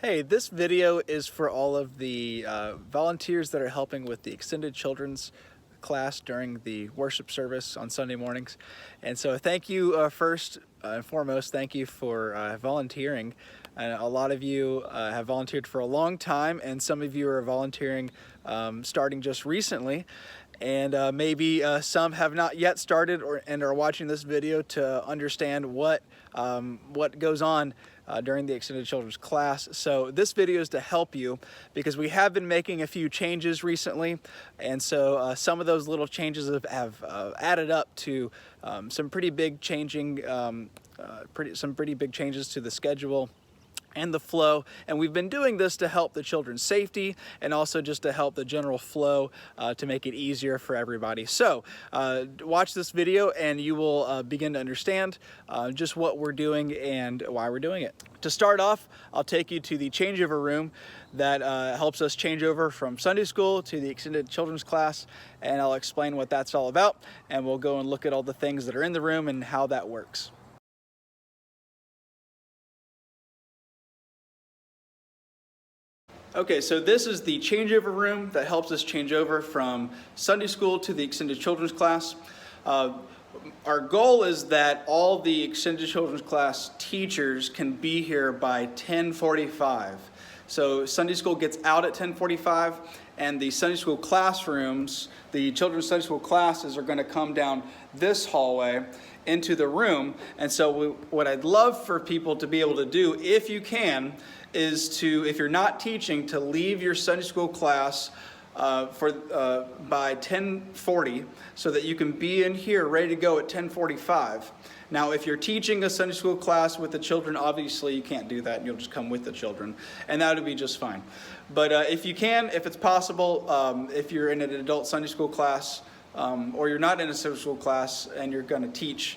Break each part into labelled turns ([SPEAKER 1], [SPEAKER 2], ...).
[SPEAKER 1] Hey, this video is for all of the volunteers that are helping with the extended children's class during the worship service on Sunday mornings. And so thank you first and foremost, thank you for volunteering. A lot of you have volunteered for a long time, and some of you are volunteering starting just recently. And maybe some have not yet started and are watching this video to understand what goes on during the extended children's class. So this video is to help you because we have been making a few changes recently, and so some of those little changes have added up to some pretty big changes to the schedule and the flow, and we've been doing this to help the children's safety and also just to help the general flow to make it easier for everybody. So watch this video and you will begin to understand just what we're doing and why we're doing it. To start off, I'll take you to the changeover room that helps us change over from Sunday school to the extended children's class, and I'll explain what that's all about, and we'll go and look at all the things that are in the room and how that works. Okay, so this is the changeover room that helps us change over from Sunday school to the extended children's class. Our goal is that all the extended children's class teachers can be here by 10:45. So Sunday school gets out at 10:45, and the Sunday school classrooms, the children's Sunday school classes are going to come down this hallway into the room. And so what I'd love for people to be able to do, if you can, is to, if you're not teaching, to leave your Sunday school class by 10:40 so that you can be in here ready to go at 10:45. Now, if you're teaching a Sunday school class with the children, obviously you can't do that, and you'll just come with the children, and that would be just fine. But if you can, if it's possible, if you're in an adult Sunday school class, or you're not in a Sunday school class and you're going to teach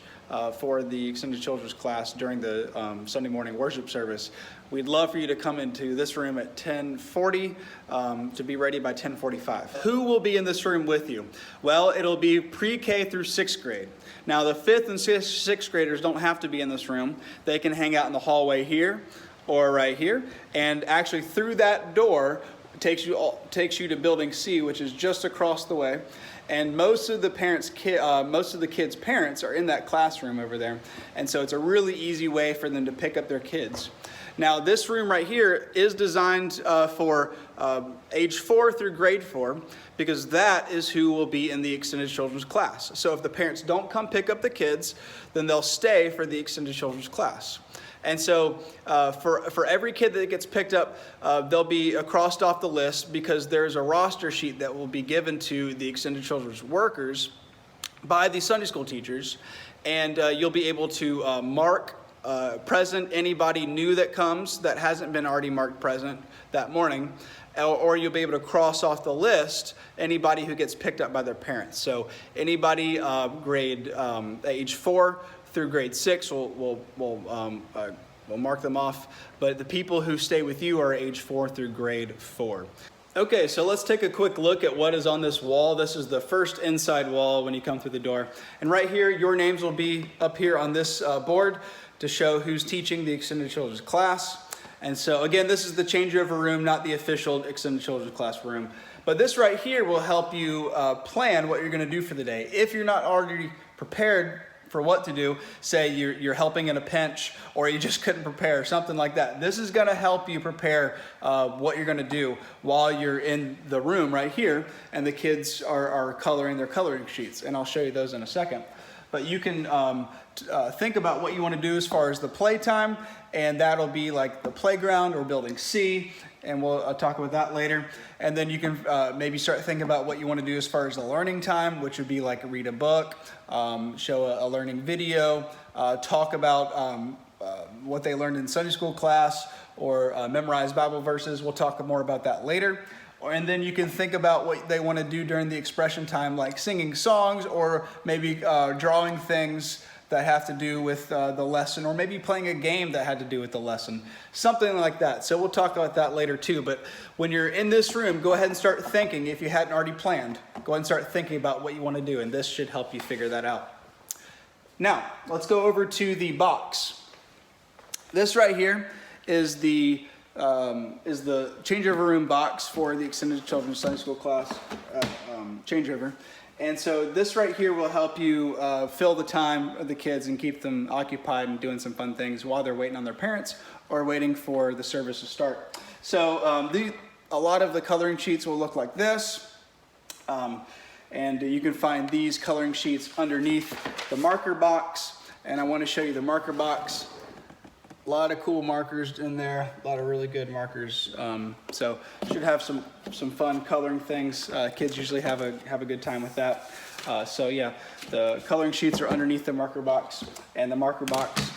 [SPEAKER 1] for the extended children's class during the Sunday morning worship service, we'd love for you to come into this room at 10:40 to be ready by 10:45. Who will be in this room with you? Well, it'll be pre-K through 6th grade. Now, the 5th and 6th graders don't have to be in this room. They can hang out in the hallway here or right here. And actually, through that door takes you to Building C, which is just across the way. And most of the kids' parents are in that classroom over there. And so it's a really easy way for them to pick up their kids. Now, this room right here is designed for age 4 through grade 4, because that is who will be in the extended children's class. So if the parents don't come pick up the kids, then they'll stay for the extended children's class. And so for every kid that gets picked up, they'll be crossed off the list, because there's a roster sheet that will be given to the extended children's workers by the Sunday school teachers. And you'll be able to mark present anybody new that comes that hasn't been already marked present that morning. Or you'll be able to cross off the list anybody who gets picked up by their parents. So anybody grade age 4 through grade 6, we'll mark them off. But the people who stay with you are age 4 through grade 4. Okay, so let's take a quick look at what is on this wall. This is the first inside wall when you come through the door. And right here, your names will be up here on this board to show who's teaching the extended children's class. And so again, this is the changeover room, not the official extended children's class room. But this right here will help you plan what you're going to do for the day. If you're not already prepared for what to do, say you're helping in a pinch, or you just couldn't prepare, something like that. This is going to help you prepare what you're going to do while you're in the room right here, and the kids are coloring their coloring sheets, and I'll show you those in a second. But you can think about what you want to do as far as the playtime, and that'll be like the playground or Building C, and we'll talk about that later. And then you can maybe start thinking about what you want to do as far as the learning time, which would be like read a book, show a learning video, talk about what they learned in Sunday school class, or memorize Bible verses. We'll talk more about that later. And then you can think about what they want to do during the expression time, like singing songs, or maybe drawing things that have to do with the lesson, or maybe playing a game that had to do with the lesson, something like that. So we'll talk about that later too. But when you're in this room, go ahead and start thinking. If you hadn't already planned, go ahead and start thinking about what you want to do, and this should help you figure that out. Now, let's go over to the box. This right here is the is the changeover room box for the extended children's Sunday school class changeover. And so this right here will help you fill the time of the kids and keep them occupied and doing some fun things while they're waiting on their parents or waiting for the service to start. So a lot of the coloring sheets will look like this. And you can find these coloring sheets underneath the marker box. And I want to show you the marker box. A lot of cool markers in there, a lot of really good markers. So should have some fun coloring things. Kids usually have a good time with that. So yeah, the coloring sheets are underneath the marker box, and the marker box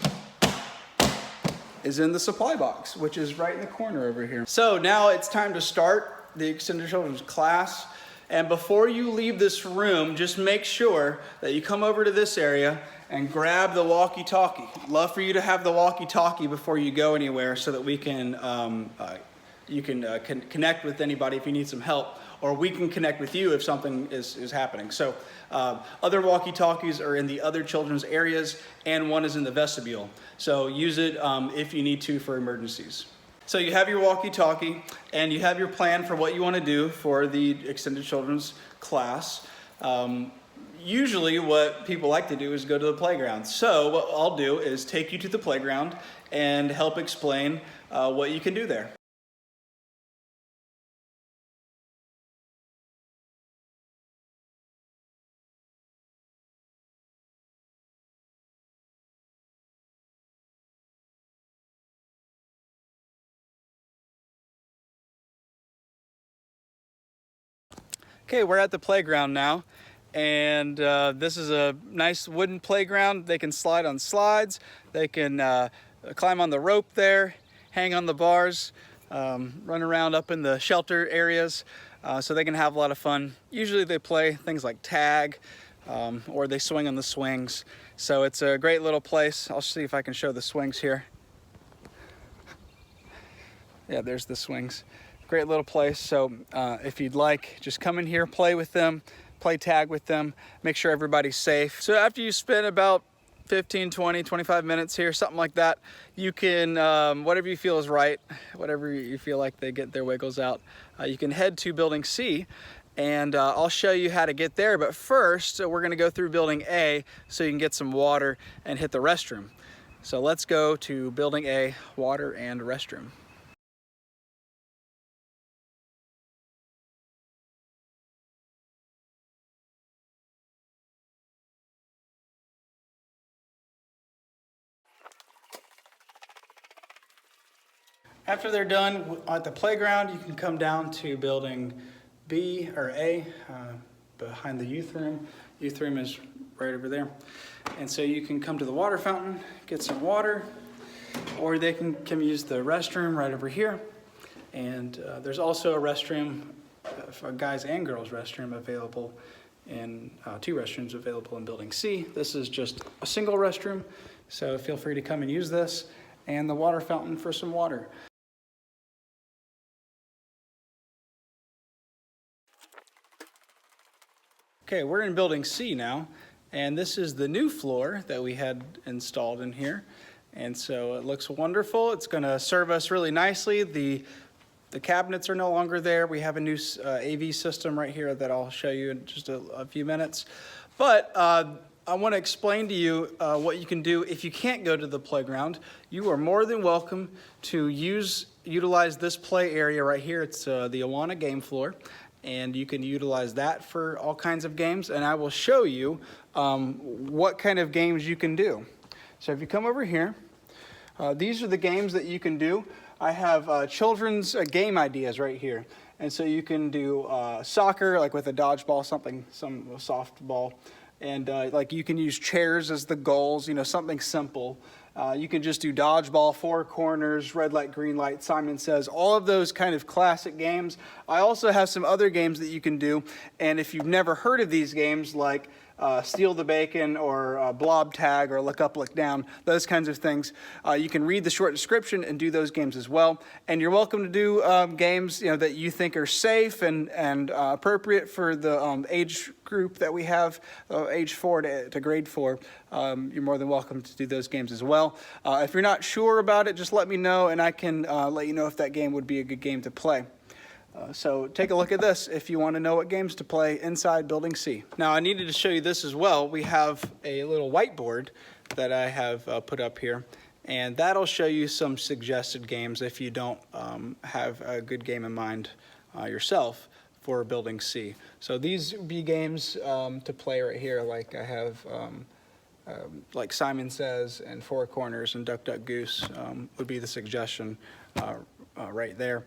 [SPEAKER 1] is in the supply box, which is right in the corner over here. So now it's time to start the extended children's class. And before you leave this room, just make sure that you come over to this area and grab the walkie-talkie. Love for you to have the walkie-talkie before you go anywhere so that we can, you can connect with anybody if you need some help, or we can connect with you if something is happening. So other walkie-talkies are in the other children's areas, and one is in the vestibule. So use it if you need to for emergencies. So you have your walkie-talkie, and you have your plan for what you want to do for the extended children's class. Usually what people like to do is go to the playground. So what I'll do is take you to the playground and help explain what you can do there. Okay, we're at the playground now, and this is a nice wooden playground. They can slide on slides, they can climb on the rope there, hang on the bars, run around up in the shelter areas, so they can have a lot of fun. Usually they play things like tag, or they swing on the swings. So it's a great little place. I'll see if I can show the swings here. Yeah, there's the swings. Great little place. So if you'd like, just come in here, play with them, play tag with them, make sure everybody's safe. So after you spend about 15, 20, 25 minutes here, something like that, you can, whatever you feel is right, whatever you feel like they get their wiggles out, you can head to Building C, and I'll show you how to get there. But first, we're gonna go through Building A so you can get some water and hit the restroom. So let's go to Building A, water and restroom. After they're done at the playground, you can come down to Building B or A, behind the youth room. Youth room is right over there. And so you can come to the water fountain, get some water, or they can come use the restroom right over here. And there's also a restroom, a guys and girls restroom available in, two restrooms available in Building C. This is just a single restroom, so feel free to come and use this, and the water fountain for some water. Okay, we're in Building C now, and this is the new floor that we had installed in here. And so it looks wonderful. It's gonna serve us really nicely. The cabinets are no longer there. We have a new AV system right here that I'll show you in just a few minutes. But I wanna explain to you what you can do if you can't go to the playground. You are more than welcome to utilize this play area right here. It's the Awana game floor. And you can utilize that for all kinds of games, and I will show you what kind of games you can do. So if you come over here, these are the games that you can do. I have children's game ideas right here. And so you can do soccer, like with a dodgeball, some softball. And like you can use chairs as the goals, you know, something simple. You can just do dodgeball, four corners, red light, green light, Simon Says, all of those kind of classic games. I also have some other games that you can do, and if you've never heard of these games, like steal the bacon or blob tag or look up, look down, those kinds of things. You can read the short description and do those games as well. And you're welcome to do games that you think are safe and appropriate for the age group that we have, age 4 to grade 4. You're more than welcome to do those games as well. If you're not sure about it, just let me know and I can let you know if that game would be a good game to play. So take a look at this if you want to know what games to play inside Building C. Now I needed to show you this as well. We have a little whiteboard that I have put up here, and that'll show you some suggested games if you don't have a good game in mind yourself for Building C. So these would be games to play right here, like I have like Simon Says and Four Corners and Duck Duck Goose would be the suggestion right there.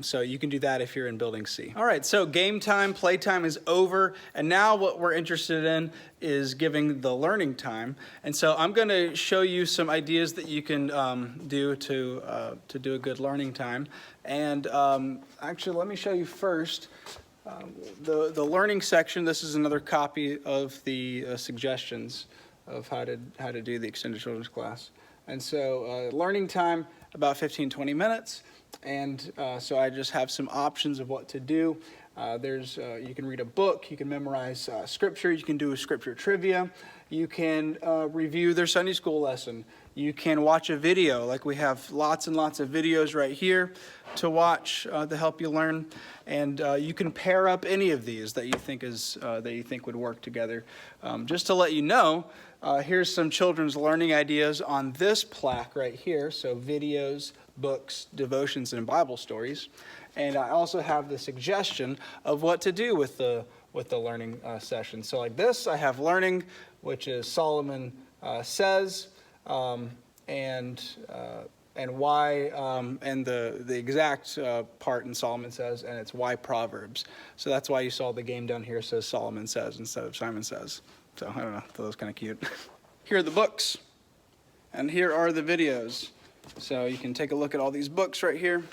[SPEAKER 1] So you can do that if you're in Building C. All right, so game time, play time is over, and now what we're interested in is giving the learning time. And so I'm going to show you some ideas that you can do to do a good learning time. And actually, let me show you first the learning section. This is another copy of the suggestions of how to do the extended children's class. And so learning time, about 15-20 minutes. And so I just have some options of what to do. You can read a book, you can memorize scripture, you can do a scripture trivia, you can review their Sunday school lesson, you can watch a video, like we have lots and lots of videos right here to watch to help you learn. And you can pair up any of these that you think would work together. Just to let you know, here's some children's learning ideas on this plaque right here. So videos, books, devotions, and Bible stories. And I also have the suggestion of what to do with the learning session. So like this, I have learning, which is Solomon Says, and why, and the exact part in Solomon Says, and it's why Proverbs. So that's why you saw the game down here says Solomon Says instead of Simon Says. So I don't know, that was kind of cute. Here are the books, and here are the videos. So you can take a look at all these books right here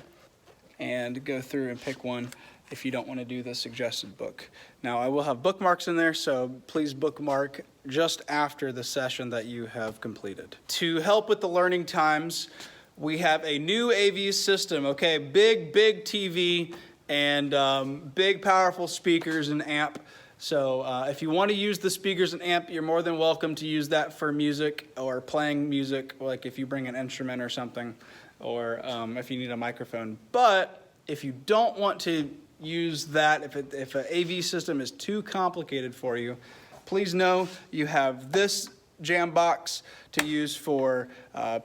[SPEAKER 1] and go through and pick one if you don't want to do the suggested book. Now I will have bookmarks in there, so please bookmark just after the session that you have completed. To help with the learning times, we have a new AV system, okay? Big TV and big powerful speakers and amp. So if you want to use the speakers and amp, you're more than welcome to use that for music or playing music, like if you bring an instrument or something, or if you need a microphone. But if you don't want to use that, if an AV system is too complicated for you, please know you have this jam box to use for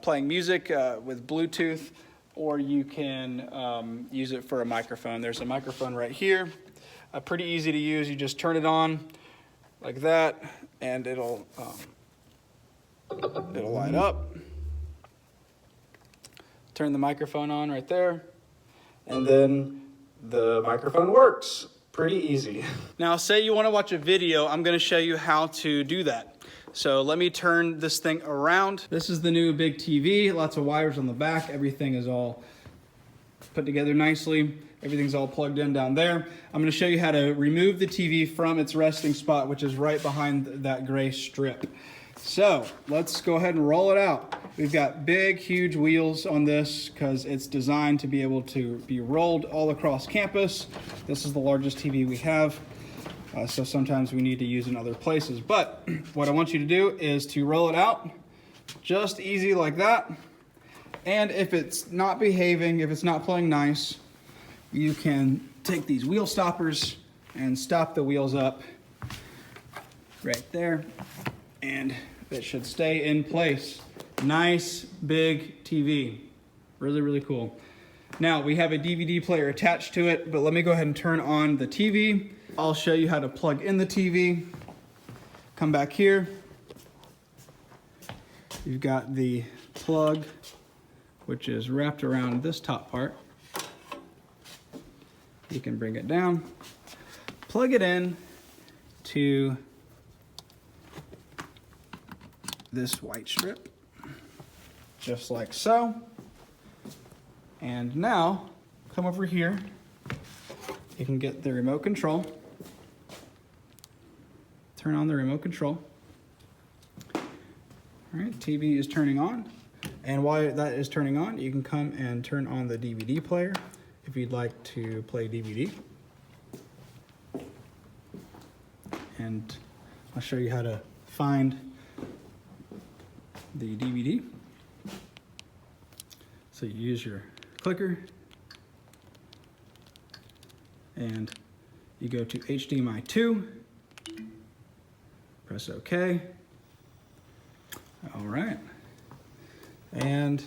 [SPEAKER 1] playing music with Bluetooth, or you can use it for a microphone. There's a microphone right here. Pretty easy to use. You just turn it on like that, and it'll light up. Turn the microphone on right there, and then the microphone works. Pretty easy. Now, say you want to watch a video, I'm going to show you how to do that. So let me turn this thing around. This is the new big TV, lots of wires on the back. Everything is all put together nicely. Everything's all plugged in down there. I'm going to show you how to remove the TV from its resting spot, which is right behind that gray strip. So let's go ahead and roll it out. We've got big, huge wheels on this because it's designed to be able to be rolled all across campus. This is the largest TV we have, so sometimes we need to use it in other places. But what I want you to do is to roll it out, just easy like that. And if it's not behaving, if it's not playing nice, you can take these wheel stoppers and stop the wheels up right there, and it should stay in place. Nice big TV. Really, really cool. Now we have a DVD player attached to it, but let me go ahead and turn on the TV. I'll show you how to plug in the TV. Come back here. You've got the plug, which is wrapped around this top part. You can bring it down, plug it in to this white strip, just like so. And now, come over here. You can get the remote control. turn on the remote control. All right, TV is turning on. And while that is turning on, you can come and turn on the DVD player if you'd like to play DVD. And I'll show you how to find the DVD. So you use your clicker and you go to HDMI 2, press OK. All right. And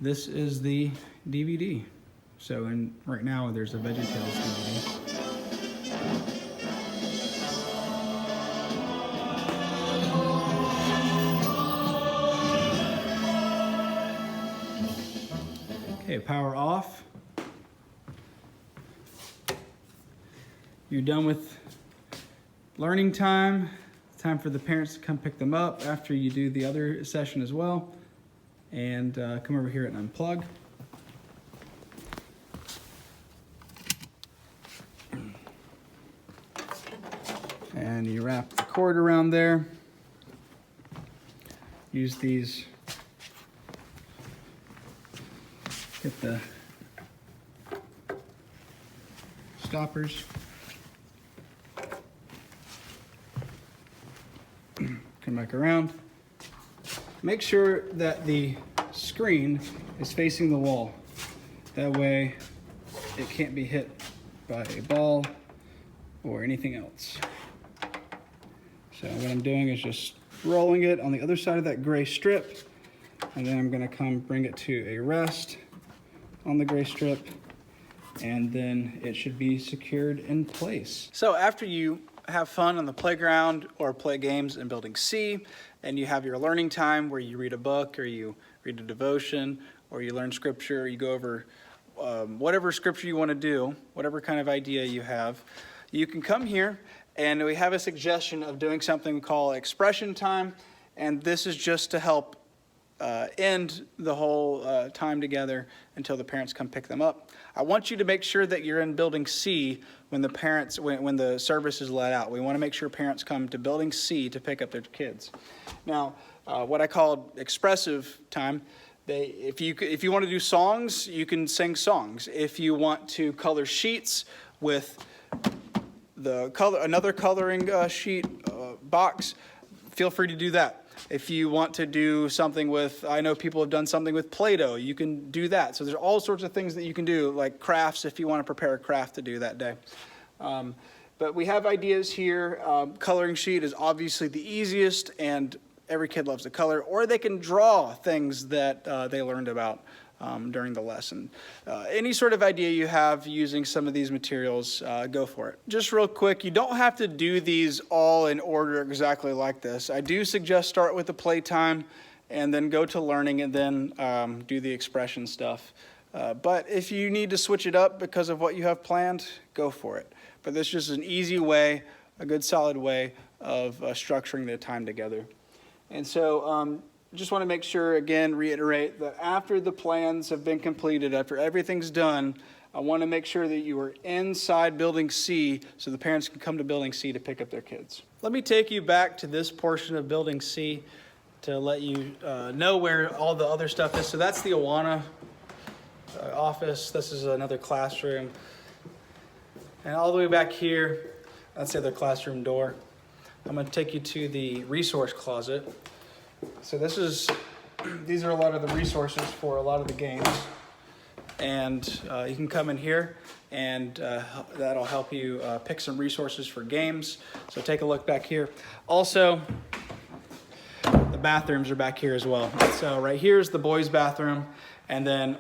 [SPEAKER 1] this is the DVD. So right now there's a VeggieTales DVD. Okay, power off. You're done with learning time. Time for the parents to come pick them up after you do the other session as well. And come over here and unplug. And you wrap the cord around there. Use these, hit the stoppers. Come back around. Make sure that the screen is facing the wall. That way it can't be hit by a ball or anything else. So what I'm doing is just rolling it on the other side of that gray strip, and then I'm gonna come bring it to a rest on the gray strip, and then it should be secured in place. So after you have fun on the playground or play games in Building C, and you have your learning time where you read a book or you read a devotion or you learn scripture, you go over whatever scripture you want to do, whatever kind of idea you have, you can come here, and we have a suggestion of doing something we call expression time, and this is just to help end the whole time together until the parents come pick them up. I want you to make sure that you're in Building C when the service is let out. We want to make sure parents come to Building C to pick up their kids. Now, what I call expressive time, if you want to do songs, you can sing songs. If you want to color sheets with another coloring sheet box, feel free to do that. If you want to do something with, I know people have done something with Play-Doh, you can do that. So there's all sorts of things that you can do, like crafts if you want to prepare a craft to do that day. But we have ideas here. Coloring sheet is obviously the easiest, and every kid loves to color, or they can draw things that they learned about during the lesson. Any sort of idea you have using some of these materials, go for it. Just real quick, you don't have to do these all in order exactly like this. I do suggest start with the playtime and then go to learning and then do the expression stuff. But if you need to switch it up because of what you have planned, go for it. But this is just an easy way, a good solid way of structuring the time together. And so just want to make sure, again, reiterate that after the plans have been completed, after everything's done, I want to make sure that you are inside Building C so the parents can come to Building C to pick up their kids. Let me take you back to this portion of Building C to let you know where all the other stuff is. So that's the Awana office. This is another classroom. And all the way back here, that's the other classroom door. I'm going to take you to the resource closet. So these are a lot of the resources for a lot of the games. And you can come in here, and that'll help you pick some resources for games. So take a look back here. Also, the bathrooms are back here as well. So right here is the boys' bathroom, and then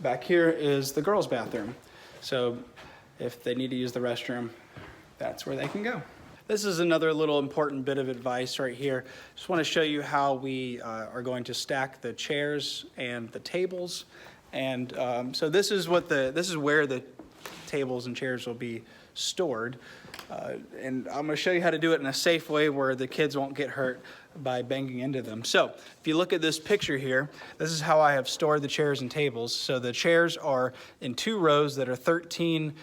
[SPEAKER 1] back here is the girls' bathroom. So if they need to use the restroom, that's where they can go. This is another little important bit of advice right here. Just want to show you how we are going to stack the chairs and the tables. And so this is where the tables and chairs will be stored. And I'm going to show you how to do it in a safe way where the kids won't get hurt by banging into them. So if you look at this picture here, this is how I have stored the chairs and tables. So the chairs are in 2 rows that are 13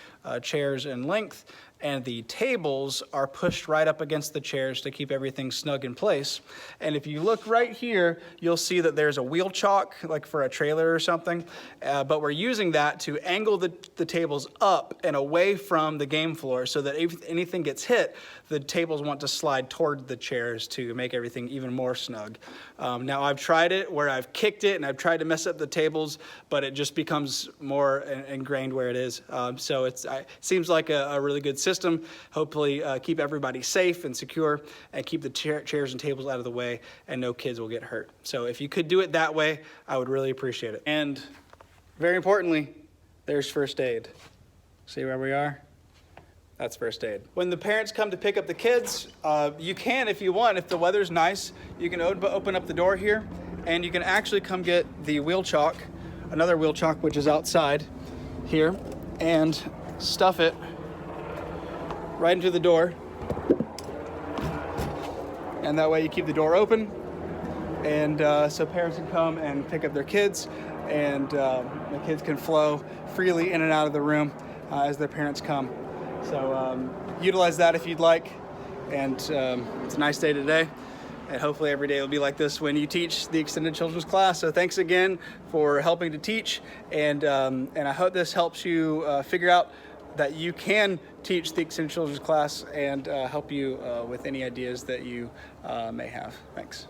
[SPEAKER 1] chairs in length, and the tables are pushed right up against the chairs to keep everything snug in place. And if you look right here, you'll see that there's a wheel chalk, like for a trailer or something, but we're using that to angle the tables up and away from the game floor so that if anything gets hit, the tables want to slide toward the chairs to make everything even more snug. Now I've tried it where I've kicked it and I've tried to mess up the tables, but it just becomes more ingrained where it is. So it seems like a really good system. Hopefully keep everybody safe and secure and keep the chairs and tables out of the way and no kids will get hurt. So if you could do it that way, I would really appreciate it. And very importantly, there's first aid. See where we are? That's first aid. When the parents come to pick up the kids, you can, if you want, if the weather's nice, you can open up the door here and you can actually come get the wheel chalk, another wheel chalk which is outside here, and stuff it right into the door. And that way you keep the door open and so parents can come and pick up their kids and the kids can flow freely in and out of the room as their parents come. So utilize that if you'd like. And it's a nice day today. And hopefully every day will be like this when you teach the extended children's class. So thanks again for helping to teach. And I hope this helps you figure out that you can teach the extended children's class and help you with any ideas that you may have. Thanks.